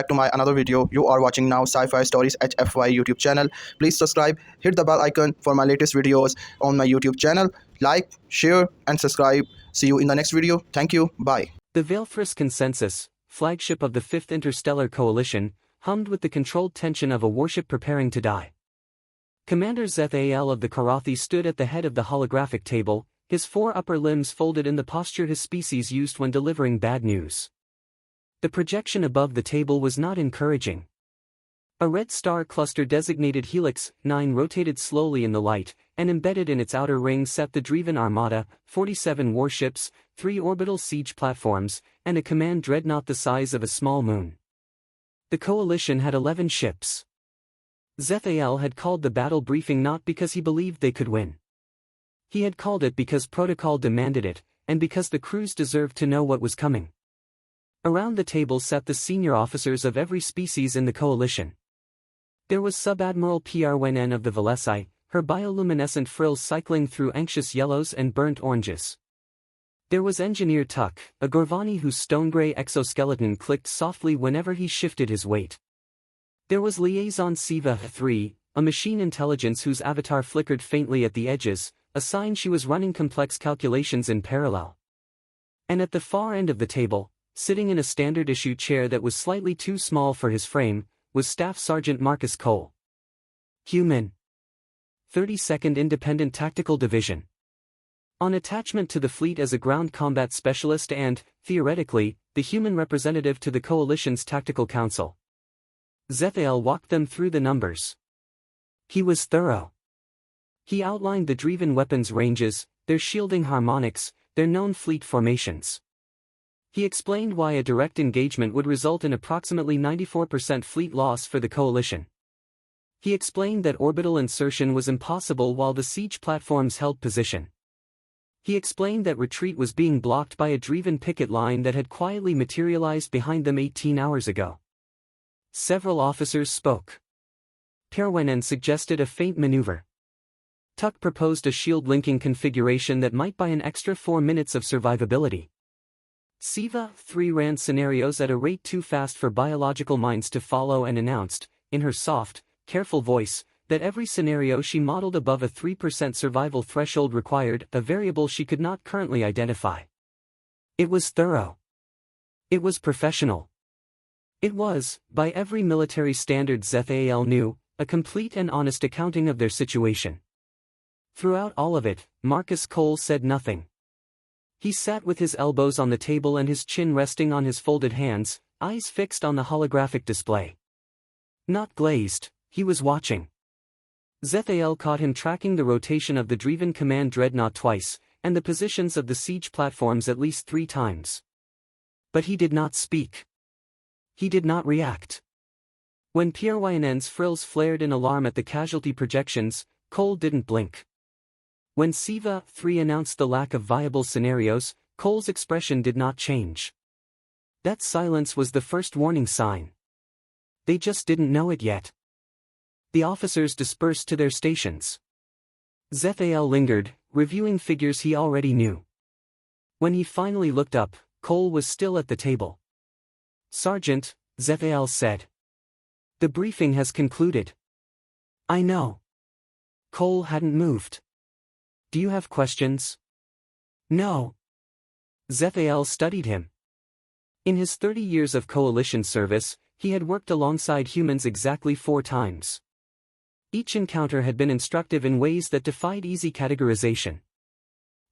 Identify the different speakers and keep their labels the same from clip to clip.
Speaker 1: back to my another video. You are watching now Sci-Fi Stories HFY YouTube channel. Please subscribe, hit the bell icon for my latest videos on my YouTube channel. Like, share and subscribe. See you in the next video. Thank you. Bye.
Speaker 2: The Veilfrist Consensus, flagship of the Fifth Interstellar Coalition, hummed with the controlled tension of a warship preparing to die. Commander Zethal of the Karathi stood at the head of the holographic table, his four upper limbs folded in the posture his species used when delivering bad news. The projection above the table was not encouraging. A red star cluster designated Helix 9 rotated slowly in the light, and embedded in its outer ring sat the Driven Armada, 47 warships, 3 orbital siege platforms, and a command dreadnought the size of a small moon. The coalition had 11 ships. Zethal had called the battle briefing not because he believed they could win. He had called it because protocol demanded it, and because the crews deserved to know what was coming. Around the table sat the senior officers of every species in the coalition. There was Sub-Admiral Pryn of the Velesi, her bioluminescent frills cycling through anxious yellows and burnt oranges. There was Engineer Tuck, a Gorvani whose stone-gray exoskeleton clicked softly whenever he shifted his weight. There was Liaison Siva 3, a machine intelligence whose avatar flickered faintly at the edges, a sign she was running complex calculations in parallel. And at the far end of the table, sitting in a standard-issue chair that was slightly too small for his frame, was Staff Sergeant Marcus Cole. Human. 32nd Independent Tactical Division. On attachment to the fleet as a ground combat specialist and, theoretically, the human representative to the Coalition's Tactical Council. Zethal walked them through the numbers. He was thorough. He outlined the Driven weapons ranges, their shielding harmonics, their known fleet formations. He explained why a direct engagement would result in approximately 94% fleet loss for the Coalition. He explained that orbital insertion was impossible while the siege platforms held position. He explained that retreat was being blocked by a Driven picket line that had quietly materialized behind them 18 hours ago. Several officers spoke. Pryn suggested a feint maneuver. Tuck proposed a shield-linking configuration that might buy an extra 4 minutes of survivability. Siva 3 ran scenarios at a rate too fast for biological minds to follow and announced, in her soft, careful voice, that every scenario she modeled above a 3% survival threshold required a variable she could not currently identify. It was thorough. It was professional. It was, by every military standard Zethal knew, a complete and honest accounting of their situation. Throughout all of it, Marcus Cole said nothing. He sat with his elbows on the table and his chin resting on his folded hands, eyes fixed on the holographic display. Not glazed, he was watching. Zethal caught him tracking the rotation of the Driven Command Dreadnought twice, and the positions of the siege platforms at least 3 times. But he did not speak. He did not react. When Pryn's frills flared in alarm at the casualty projections, Cole didn't blink. When Siva 3 announced the lack of viable scenarios, Cole's expression did not change. That silence was the first warning sign. They just didn't know it yet. The officers dispersed to their stations. Zethal lingered, reviewing figures he already knew. When he finally looked up, Cole was still at the table. "Sergeant," Zethal said. "The briefing has concluded." "I know." Cole hadn't moved. "Do you have questions?" "No." Zethal studied him. In his 30 years of coalition service, he had worked alongside humans exactly 4 times. Each encounter had been instructive in ways that defied easy categorization.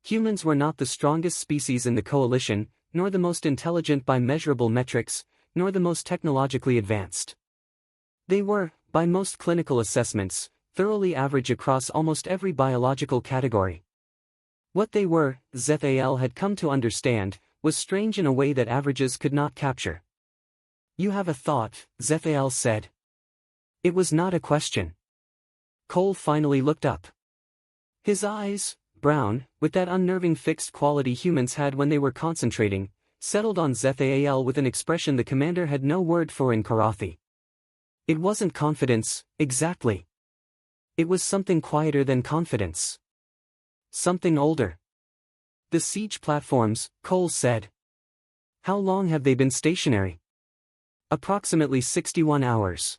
Speaker 2: Humans were not the strongest species in the coalition, nor the most intelligent by measurable metrics, nor the most technologically advanced. They were, by most clinical assessments, thoroughly average across almost every biological category. What they were, Zethal had come to understand, was strange in a way that averages could not capture. "You have a thought," Zethal said. It was not a question. Cole finally looked up. His eyes, brown, with that unnerving fixed quality humans had when they were concentrating, settled on Zethal with an expression the commander had no word for in Karathi. It wasn't confidence, exactly. It was something quieter than confidence. Something older. "The siege platforms," Cole said. "How long have they been stationary?" Approximately 61 hours.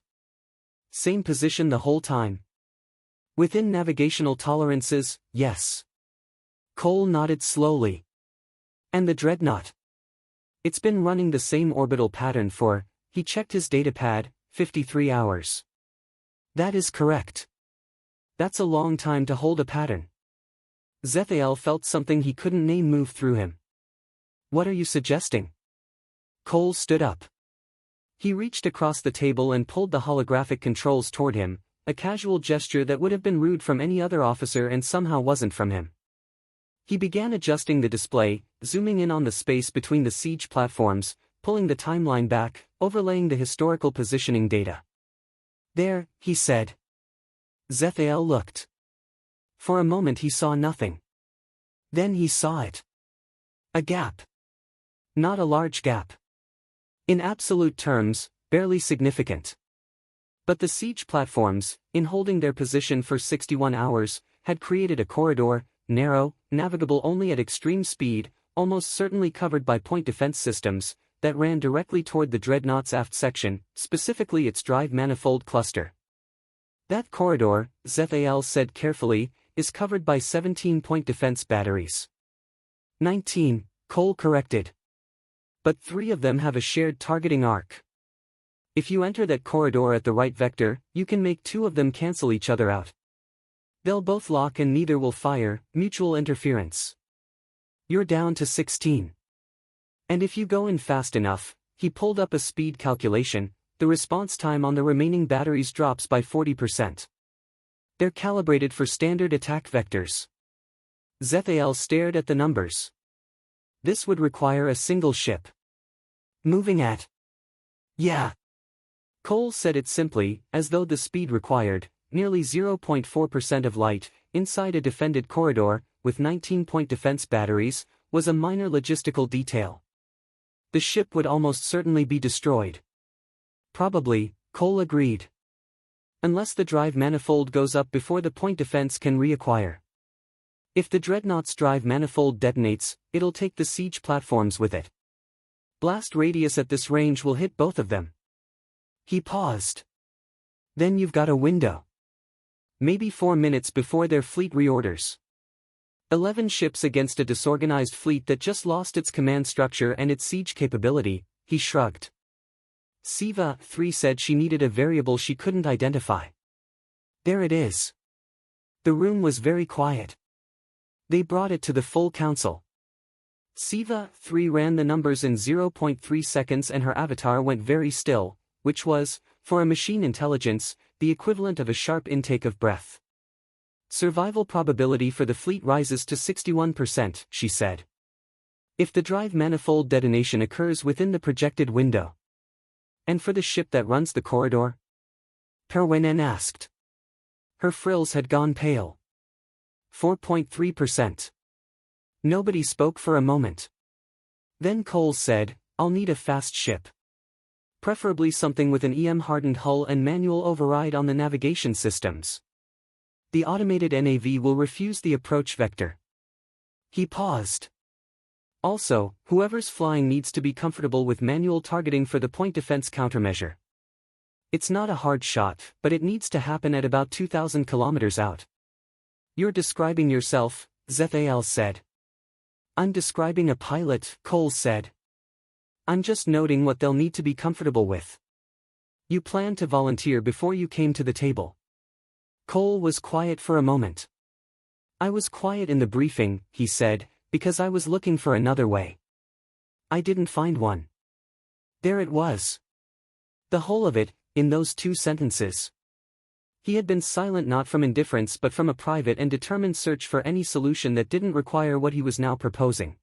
Speaker 2: Same position the whole time. Within navigational tolerances, yes. Cole nodded slowly. And the dreadnought? It's been running the same orbital pattern for, he checked his datapad, 53 hours. That is correct. That's a long time to hold a pattern. Zethael felt something he couldn't name move through him. What are you suggesting? Cole stood up. He reached across the table and pulled the holographic controls toward him, a casual gesture that would have been rude from any other officer and somehow wasn't from him. He began adjusting the display, zooming in on the space between the siege platforms, pulling the timeline back, overlaying the historical positioning data. There, he said. Zethael looked. For a moment he saw nothing. Then he saw it. A gap. Not a large gap. In absolute terms, barely significant. But the siege platforms, in holding their position for 61 hours, had created a corridor, narrow, navigable only at extreme speed, almost certainly covered by point defense systems, that ran directly toward the dreadnought's aft section, specifically its drive manifold cluster. That corridor, Zethael said carefully, is covered by 17 point defense batteries. 19, Cole corrected. But 3 of them have a shared targeting arc. If you enter that corridor at the right vector, you can make 2 of them cancel each other out. They'll both lock and neither will fire, mutual interference. You're down to 16. And if you go in fast enough, he pulled up a speed calculation, the response time on the remaining batteries drops by 40%. They're calibrated for standard attack vectors. Zethael stared at the numbers. This would require a single ship. Moving at. Yeah. Cole said it simply, as though the speed required, nearly 0.4% of light, inside a defended corridor, with 19-point defense batteries, was a minor logistical detail. The ship would almost certainly be destroyed. Probably, Cole agreed. Unless the drive manifold goes up before the point defense can reacquire. If the dreadnought's drive manifold detonates, it'll take the siege platforms with it. Blast radius at this range will hit both of them. He paused. Then you've got a window. Maybe 4 minutes before their fleet reorders. 11 ships against a disorganized fleet that just lost its command structure and its siege capability, he shrugged. Siva 3 said she needed a variable she couldn't identify. There it is. The room was very quiet. They brought it to the full council. Siva 3 ran the numbers in 0.3 seconds and her avatar went very still, which was, for a machine intelligence, the equivalent of a sharp intake of breath. Survival probability for the fleet rises to 61%, she said. If the drive manifold detonation occurs within the projected window. And for the ship that runs the corridor? Perwenen asked. Her frills had gone pale. 4.3%. Nobody spoke for a moment. Then Cole said, I'll need a fast ship. Preferably something with an EM-hardened hull and manual override on the navigation systems. The automated NAV will refuse the approach vector. He paused. Also, whoever's flying needs to be comfortable with manual targeting for the point defense countermeasure. It's not a hard shot, but it needs to happen at about 2,000 kilometers out. You're describing yourself, Zethael said. I'm describing a pilot, Cole said. I'm just noting what they'll need to be comfortable with. You planned to volunteer before you came to the table. Cole was quiet for a moment. I was quiet in the briefing, he said, because I was looking for another way. I didn't find one. There it was. The whole of it, in those 2 sentences. He had been silent not from indifference but from a private and determined search for any solution that didn't require what he was now proposing.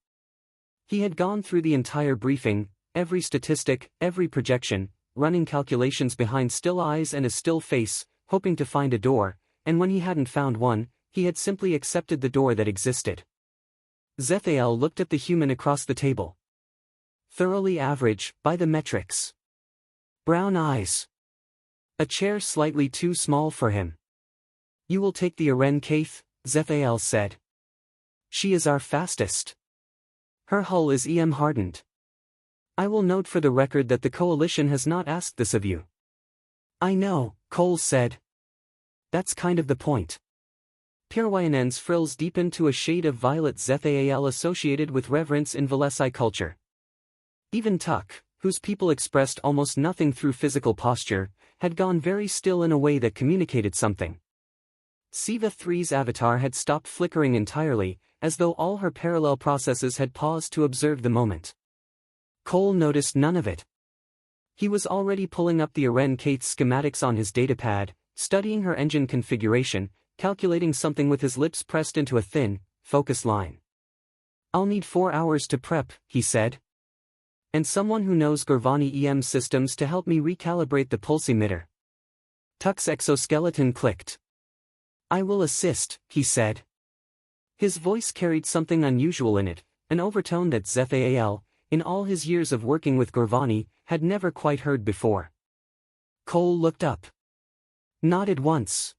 Speaker 2: He had gone through the entire briefing, every statistic, every projection, running calculations behind still eyes and a still face, hoping to find a door, and when he hadn't found one, he had simply accepted the door that existed. Zethael looked at the human across the table. Thoroughly average, by the metrics. Brown eyes. A chair slightly too small for him. You will take the Aren Kaith, Zethael said. She is our fastest. Her hull is EM hardened. I will note for the record that the Coalition has not asked this of you. I know, Cole said. That's kind of the point. Pirwayanen's frills deepened to a shade of violet Zethal associated with reverence in Velesi culture. Even Tuck, whose people expressed almost nothing through physical posture, had gone very still in a way that communicated something. Siva 3's avatar had stopped flickering entirely, as though all her parallel processes had paused to observe the moment. Cole noticed none of it. He was already pulling up the Aren Kaith's schematics on his datapad, studying her engine configuration, calculating something with his lips pressed into a thin, focused line. I'll need 4 hours to prep, he said. And someone who knows Gorvani EM systems to help me recalibrate the pulse emitter. Tuck's exoskeleton clicked. I will assist, he said. His voice carried something unusual in it, an overtone that Zethal, in all his years of working with Gorvani, had never quite heard before. Cole looked up. Nodded once.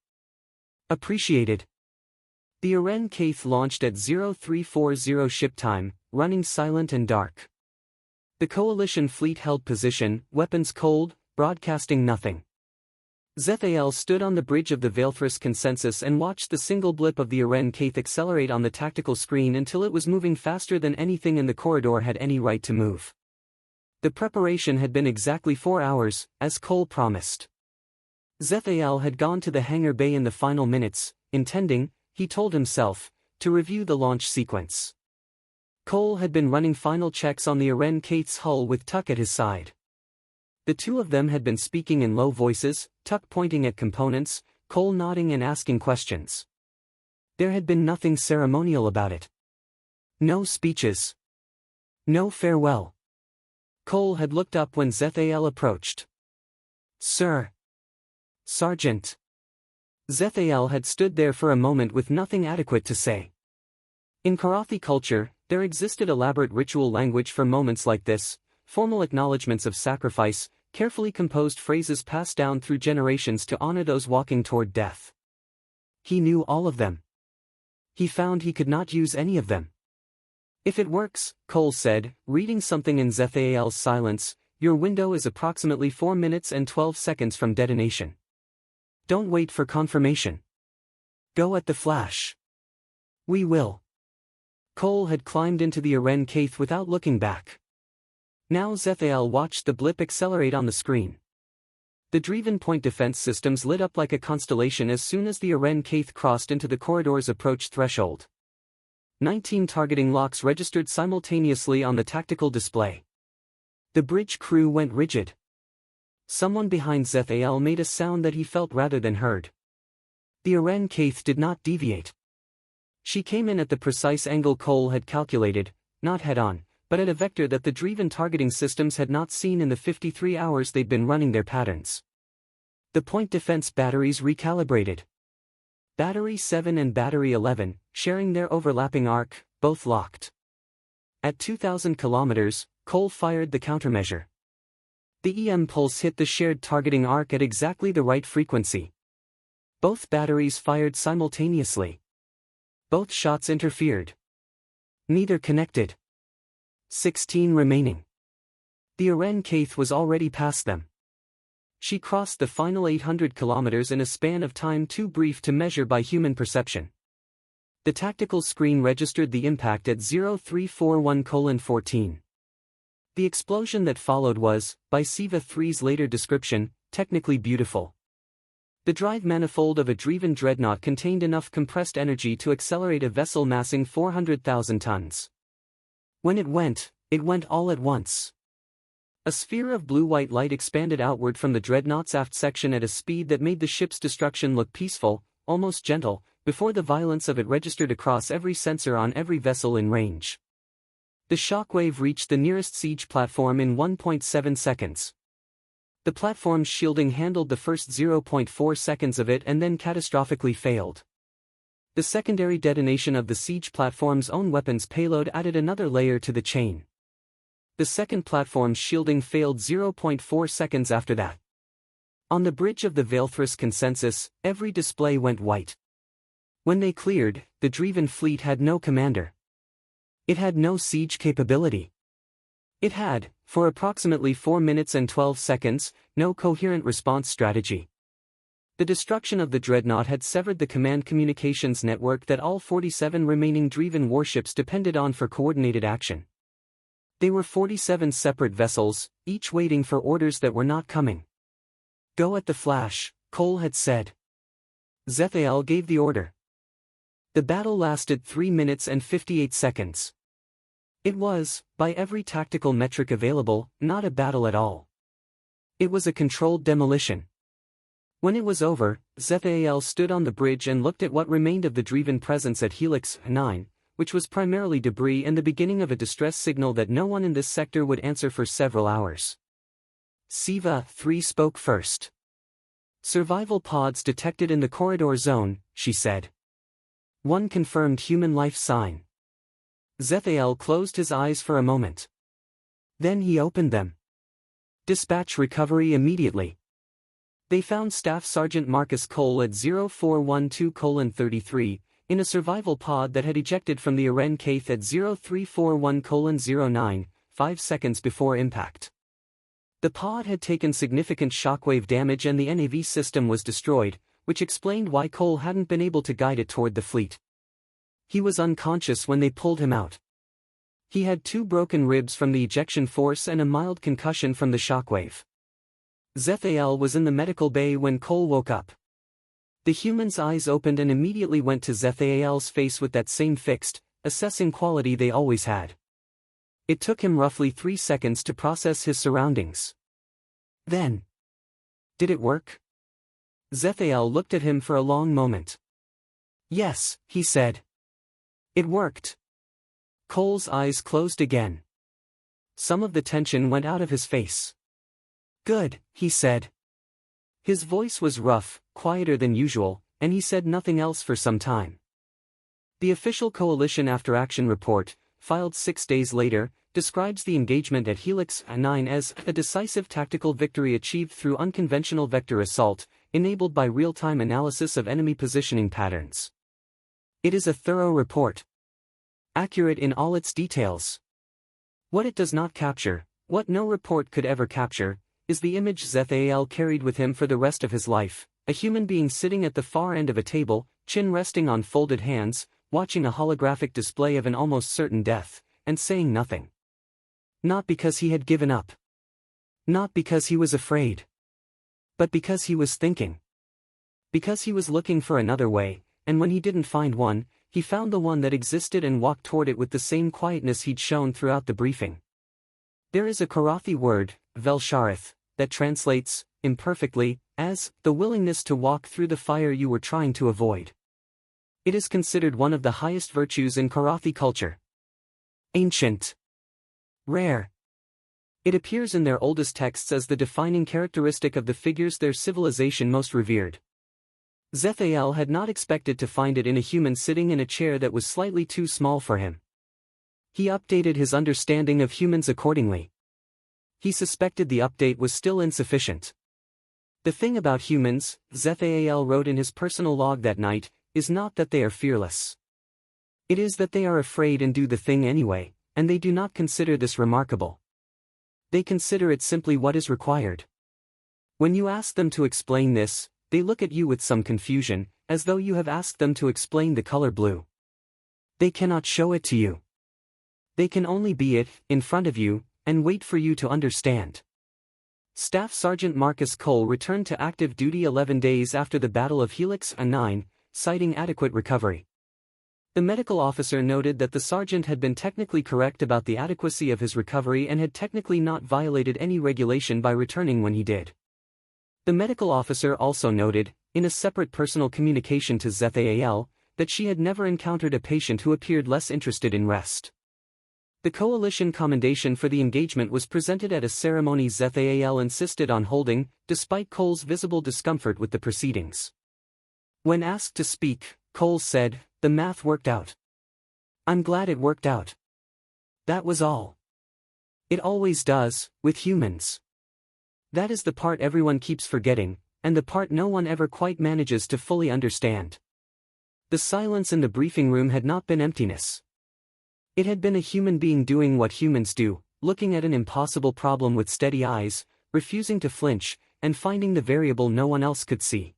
Speaker 2: Appreciated. The Aren Kaith launched at 0340 ship time, running silent and dark. The Coalition fleet held position, weapons cold, broadcasting nothing. Zethal stood on the bridge of the Veilthris consensus and watched the single blip of the Aren Kaith accelerate on the tactical screen until it was moving faster than anything in the corridor had any right to move. The preparation had been exactly 4 hours, as Cole promised. Zethal had gone to the hangar bay in the final minutes, intending, he told himself, to review the launch sequence. Cole had been running final checks on the Aren Kaith's hull with Tuck at his side. The two of them had been speaking in low voices, Tuck pointing at components, Cole nodding and asking questions. There had been nothing ceremonial about it. No speeches. No farewell. Cole had looked up when Zethal approached. Sir. Sergeant. Zethal had stood there for a moment with nothing adequate to say. In Karathi culture, there existed elaborate ritual language for moments like this, formal acknowledgments of sacrifice, carefully composed phrases passed down through generations to honor those walking toward death. He knew all of them. He found he could not use any of them. If it works, Cole said, reading something in Zethal's silence, your window is approximately 4 minutes and 12 seconds from detonation. Don't wait for confirmation. Go at the flash. We will. Cole had climbed into the Aren Kaith without looking back. Now Zethal watched the blip accelerate on the screen. The Dreven point defense systems lit up like a constellation as soon as the Aren Kaith crossed into the corridor's approach threshold. 19 targeting locks registered simultaneously on the tactical display. The bridge crew went rigid. Someone behind Zethal made a sound that he felt rather than heard. The Aren Kaith did not deviate. She came in at the precise angle Cole had calculated, not head-on, but at a vector that the Dreven targeting systems had not seen in the 53 hours they'd been running their patterns. The point defense batteries recalibrated. Battery 7 and Battery 11, sharing their overlapping arc, both locked. At 2,000 kilometers, Cole fired the countermeasure. The EM pulse hit the shared targeting arc at exactly the right frequency. Both batteries fired simultaneously. Both shots interfered. Neither connected. 16 remaining. The Aren Kaith was already past them. She crossed the final 800 kilometers in a span of time too brief to measure by human perception. The tactical screen registered the impact at 0341:14. The explosion that followed was, by Siva 3's later description, technically beautiful. The drive manifold of a Dreven dreadnought contained enough compressed energy to accelerate a vessel massing 400,000 tons. When it went all at once. A sphere of blue-white light expanded outward from the dreadnought's aft section at a speed that made the ship's destruction look peaceful, almost gentle, before the violence of it registered across every sensor on every vessel in range. The shockwave reached the nearest siege platform in 1.7 seconds. The platform's shielding handled the first 0.4 seconds of it and then catastrophically failed. The secondary detonation of the siege platform's own weapons payload added another layer to the chain. The second platform's shielding failed 0.4 seconds after that. On the bridge of the Veilthris consensus, every display went white. When they cleared, the Dreven fleet had no commander. It had no siege capability. It had, for approximately 4 minutes and 12 seconds, no coherent response strategy. The destruction of the dreadnought had severed the command communications network that all 47 remaining Dreven warships depended on for coordinated action. They were 47 separate vessels, each waiting for orders that were not coming. "Go at the flash," Cole had said. Zethael gave the order. The battle lasted 3 minutes and 58 seconds. It was, by every tactical metric available, not a battle at all. It was a controlled demolition. When it was over, Zethael stood on the bridge and looked at what remained of the Dreven presence at Helix 9, which was primarily debris and the beginning of a distress signal that no one in this sector would answer for several hours. Siva 3 spoke first. "Survival pods detected in the corridor zone," she said. "One confirmed human life sign." Zethael closed his eyes for a moment. Then he opened them. "Dispatch recovery immediately." They found Staff Sergeant Marcus Cole at 0412:33, in a survival pod that had ejected from the Aren Kaith at 0341:09, 5 seconds before impact. The pod had taken significant shockwave damage and the NAV system was destroyed, which explained why Cole hadn't been able to guide it toward the fleet. He was unconscious when they pulled him out. He had 2 broken ribs from the ejection force and a mild concussion from the shockwave. Zethael was in the medical bay when Cole woke up. The human's eyes opened and immediately went to Zethael's face with that same fixed, assessing quality they always had. It took him roughly 3 seconds to process his surroundings. Then, "Did it work?" Zethael looked at him for a long moment. "Yes," he said. "It worked." Cole's eyes closed again. Some of the tension went out of his face. "Good," he said. His voice was rough, quieter than usual, and he said nothing else for some time. The official Coalition After-Action report, filed 6 days later, describes the engagement at Helix 9 as a decisive tactical victory achieved through unconventional vector assault, enabled by real-time analysis of enemy positioning patterns. It is a thorough report. Accurate in all its details. What it does not capture, what no report could ever capture, is the image Zethael carried with him for the rest of his life, a human being sitting at the far end of a table, chin resting on folded hands, watching a holographic display of an almost certain death, and saying nothing. Not because he had given up. Not because he was afraid. But because he was thinking. Because he was looking for another way, and when he didn't find one, he found the one that existed and walked toward it with the same quietness he'd shown throughout the briefing. There is a Karathi word, Velsharith, that translates, imperfectly, as the willingness to walk through the fire you were trying to avoid. It is considered one of the highest virtues in Karathi culture. Ancient. Rare. It appears in their oldest texts as the defining characteristic of the figures their civilization most revered. Zethael had not expected to find it in a human sitting in a chair that was slightly too small for him. He updated his understanding of humans accordingly. He suspected the update was still insufficient. The thing about humans, Zethael wrote in his personal log that night, is not that they are fearless. It is that they are afraid and do the thing anyway, and they do not consider this remarkable. They consider it simply what is required. When you ask them to explain this, they look at you with some confusion, as though you have asked them to explain the color blue. They cannot show it to you. They can only be it, in front of you, and wait for you to understand. Staff Sergeant Marcus Cole returned to active duty 11 days after the Battle of Helix 9, citing adequate recovery. The medical officer noted that the sergeant had been technically correct about the adequacy of his recovery and had technically not violated any regulation by returning when he did. The medical officer also noted, in a separate personal communication to Zethael, that she had never encountered a patient who appeared less interested in rest. The coalition commendation for the engagement was presented at a ceremony Zethael insisted on holding, despite Cole's visible discomfort with the proceedings. When asked to speak, Cole said, "The math worked out. I'm glad it worked out. That was all. It always does, with humans. That is the part everyone keeps forgetting, and the part no one ever quite manages to fully understand." The silence in the briefing room had not been emptiness. It had been a human being doing what humans do, looking at an impossible problem with steady eyes, refusing to flinch, and finding the variable no one else could see.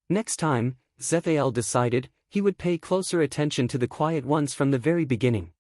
Speaker 2: Next time, Zethael decided, he would pay closer attention to the quiet ones from the very beginning.